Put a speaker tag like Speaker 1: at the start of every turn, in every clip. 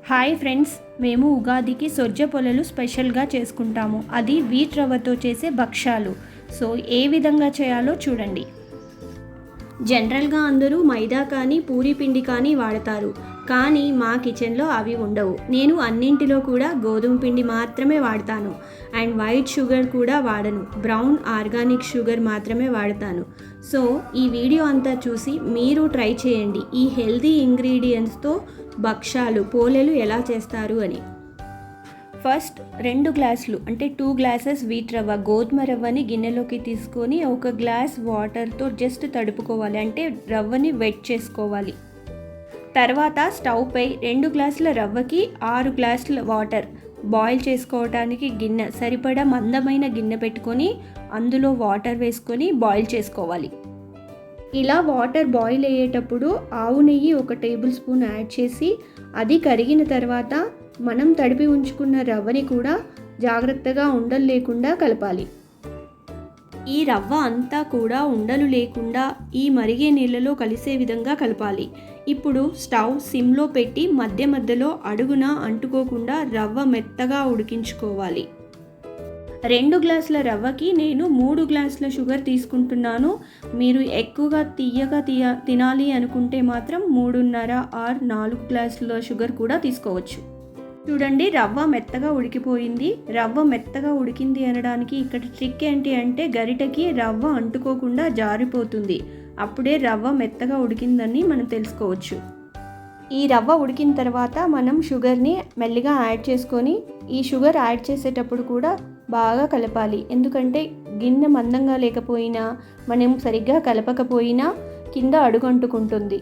Speaker 1: Hi friends, మేము ఉగాదికి సొజ్జ పొలలు స్పెషల్గా చేసుకుంటాము. అది వీట్ రవ్వతో చేసే భక్షాలు. సో ఏ విధంగా చేయాలో చూడండి. జనరల్గా అందరూ మైదా కానీ పూరీ పిండి కానీ వాడతారు, కానీ మా కిచెన్లో అవి ఉండవు. నేను అన్నింటిలో కూడా గోధుమ పిండి మాత్రమే వాడతాను అండ్ వైట్ షుగర్ కూడా వాడను. బ్రౌన్ ఆర్గానిక్ షుగర్ మాత్రమే వాడతాను. సో ఈ వీడియో అంతా చూసి మీరు ట్రై చేయండి ఈ హెల్దీ ఇంగ్రీడియంట్స్తో భక్షాలు పోలేలు ఎలా చేస్తారు అని. ఫస్ట్ 2 గ్లాసులు అంటే 2 గ్లాసెస్ వీట్ రవ్వ గోధుమ రవ్వని గిన్నెలోకి తీసుకొని 1 గ్లాస్ వాటర్తో జస్ట్ తడుపుకోవాలి, అంటే రవ్వని వెట్ చేసుకోవాలి. తర్వాత స్టవ్ పై 2 గ్లాసుల రవ్వకి 6 గ్లాసుల వాటర్ బాయిల్ చేసుకోవడానికి గిన్నె సరిపడా మందమైన గిన్నె పెట్టుకొని అందులో వాటర్ వేసుకొని బాయిల్ చేసుకోవాలి. ఇలా వాటర్ బాయిల్ అయ్యేటప్పుడు ఆవు నెయ్యి 1 టేబుల్ స్పూన్ యాడ్ చేసి అది కరిగిన తర్వాత మనం తడిపి ఉంచుకున్న రవ్వని కూడా జాగ్రత్తగా ఉండలు లేకుండా కలపాలి. ఈ రవ్వ అంతా కూడా ఉండలు లేకుండా ఈ మరిగే నీళ్ళలో కలిసే విధంగా కలపాలి. ఇప్పుడు స్టవ్ సిమ్లో పెట్టి మధ్య మధ్యలో అడుగున అంటుకోకుండా రవ్వ మెత్తగా ఉడికించుకోవాలి. 2 గ్లాసుల రవ్వకి నేను 3 గ్లాసుల షుగర్ తీసుకుంటున్నాను. మీరు ఎక్కువగా తీయగా తినాలి అనుకుంటే మాత్రం 3.5 ఆర్ 4 గ్లాసుల షుగర్ కూడా తీసుకోవచ్చు. చూడండి, రవ్వ మెత్తగా ఉడికిపోయింది. రవ్వ మెత్తగా ఉడికింది అనడానికి ఇక్కడ ట్రిక్ ఏంటి అంటే గరిటకి రవ్వ అంటుకోకుండా జారిపోతుంది. అప్పుడే రవ్వ మెత్తగా ఉడికిందని మనం తెలుసుకోవచ్చు. ఈ రవ్వ ఉడికిన తర్వాత మనం షుగర్ని మెల్లిగా యాడ్ చేసుకొని ఈ షుగర్ యాడ్ చేసేటప్పుడు కూడా బాగా కలపాలి. ఎందుకంటే గిన్నె మందంగా లేకపోయినా మనం సరిగ్గా కలపకపోయినా కింద అడుగంటుకుంటుంది.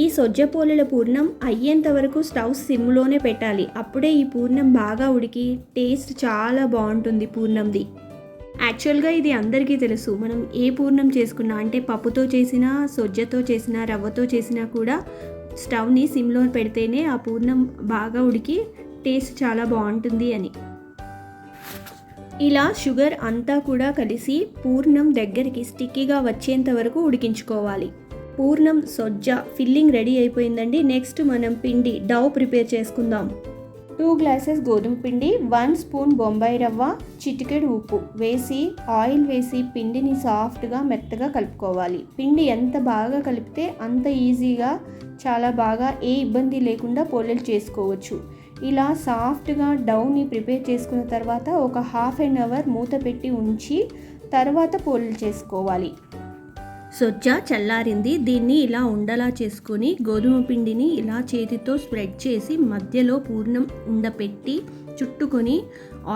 Speaker 1: ఈ సొజ్జ పోలేల పూర్ణం అయ్యేంత వరకు స్టవ్ సిమ్లోనే పెట్టాలి. అప్పుడే ఈ పూర్ణం బాగా ఉడికి టేస్ట్ చాలా బాగుంటుంది పూర్ణంది. యాక్చువల్గా ఇది అందరికీ తెలుసు. మనం ఏ పూర్ణం చేసుకున్నా అంటే పప్పుతో చేసినా సొజ్జతో చేసినా రవ్వతో చేసినా కూడా స్టవ్ని సిమ్లో పెడితేనే ఆ పూర్ణం బాగా ఉడికి టేస్ట్ చాలా బాగుంటుంది అని. ఇలా షుగర్ అంతా కూడా కలిసి పూర్ణం దగ్గరికి స్టిక్కీగా వచ్చేంత వరకు ఉడికించుకోవాలి. పూర్ణం సొజ్జ ఫిల్లింగ్ రెడీ అయిపోయిందండి. నెక్స్ట్ మనం పిండి డౌ ప్రిపేర్ చేసుకుందాం. 2 గ్లాసెస్ గోధుమ పిండి, 1 స్పూన్ బొంబాయి రవ్వ, చిటికెడు ఉప్పు వేసి ఆయిల్ వేసి పిండిని సాఫ్ట్గా మెత్తగా కలుపుకోవాలి. పిండి ఎంత బాగా కలిపితే అంత ఈజీగా చాలా బాగా ఏ ఇబ్బంది లేకుండా పోలేలు చేసుకోవచ్చు. ఇలా సాఫ్ట్గా డౌని ప్రిపేర్ చేసుకున్న తర్వాత ఒక హాఫ్ అన్ అవర్ మూత పెట్టి ఉంచి తర్వాత పోలేలు చేసుకోవాలి. సొజ్జ చల్లారింది. దీన్ని ఇలా ఉండలా చేసుకొని గోధుమ పిండిని ఇలా చేతితో స్ప్రెడ్ చేసి మధ్యలో పూర్ణం ఉండపెట్టి చుట్టుకొని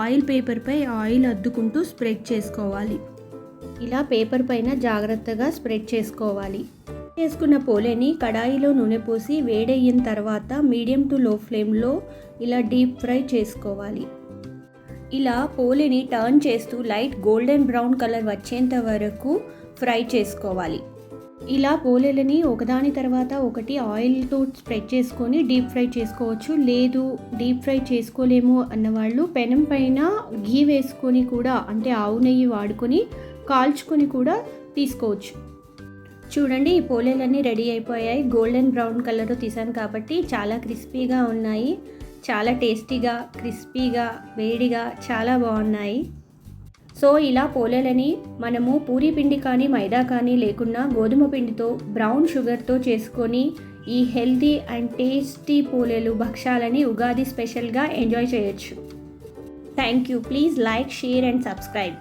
Speaker 1: ఆయిల్ పేపర్పై ఆయిల్ అద్దుకుంటూ స్ప్రెడ్ చేసుకోవాలి. ఇలా పేపర్ పైన జాగ్రత్తగా స్ప్రెడ్ చేసుకోవాలి. చేసుకున్న పోలేని కడాయిలో నూనె పోసి వేడయిన తర్వాత మీడియం టు లో ఫ్లేమ్లో ఇలా డీప్ ఫ్రై చేసుకోవాలి. ఇలా పోలేని టర్న్ చేస్తూ లైట్ గోల్డెన్ బ్రౌన్ కలర్ వచ్చేంత వరకు ఫ్రై చేసుకోవాలి. ఇలా పోలేలని ఒకదాని తర్వాత ఒకటి ఆయిల్తో స్ప్రెడ్ చేసుకొని డీప్ ఫ్రై చేసుకోవచ్చు. లేదు డీప్ ఫ్రై చేసుకోలేము అన్నవాళ్ళు పెనం పైన ఘీ వేసుకొని కూడా అంటే ఆవు నెయ్యి వాడుకొని కాల్చుకొని కూడా తీసుకోవచ్చు. చూడండి, ఈ పోలేలన్నీ రెడీ అయిపోయాయి. గోల్డెన్ బ్రౌన్ కలర్ తీసాను కాబట్టి చాలా క్రిస్పీగా ఉన్నాయి. చాలా టేస్టీగా క్రిస్పీగా వేడిగా చాలా బాగున్నాయి. సో ఇలా పోలేలని మనము పూరీ పిండి కానీ మైదా కానీ లేకున్నా గోధుమ పిండితో బ్రౌన్ షుగర్తో చేసుకొని ఈ హెల్తీ అండ్ టేస్టీ పోలేలు భక్షాలని ఉగాది స్పెషల్గా ఎంజాయ్ చేయొచ్చు. Thank you. Please like, share and subscribe.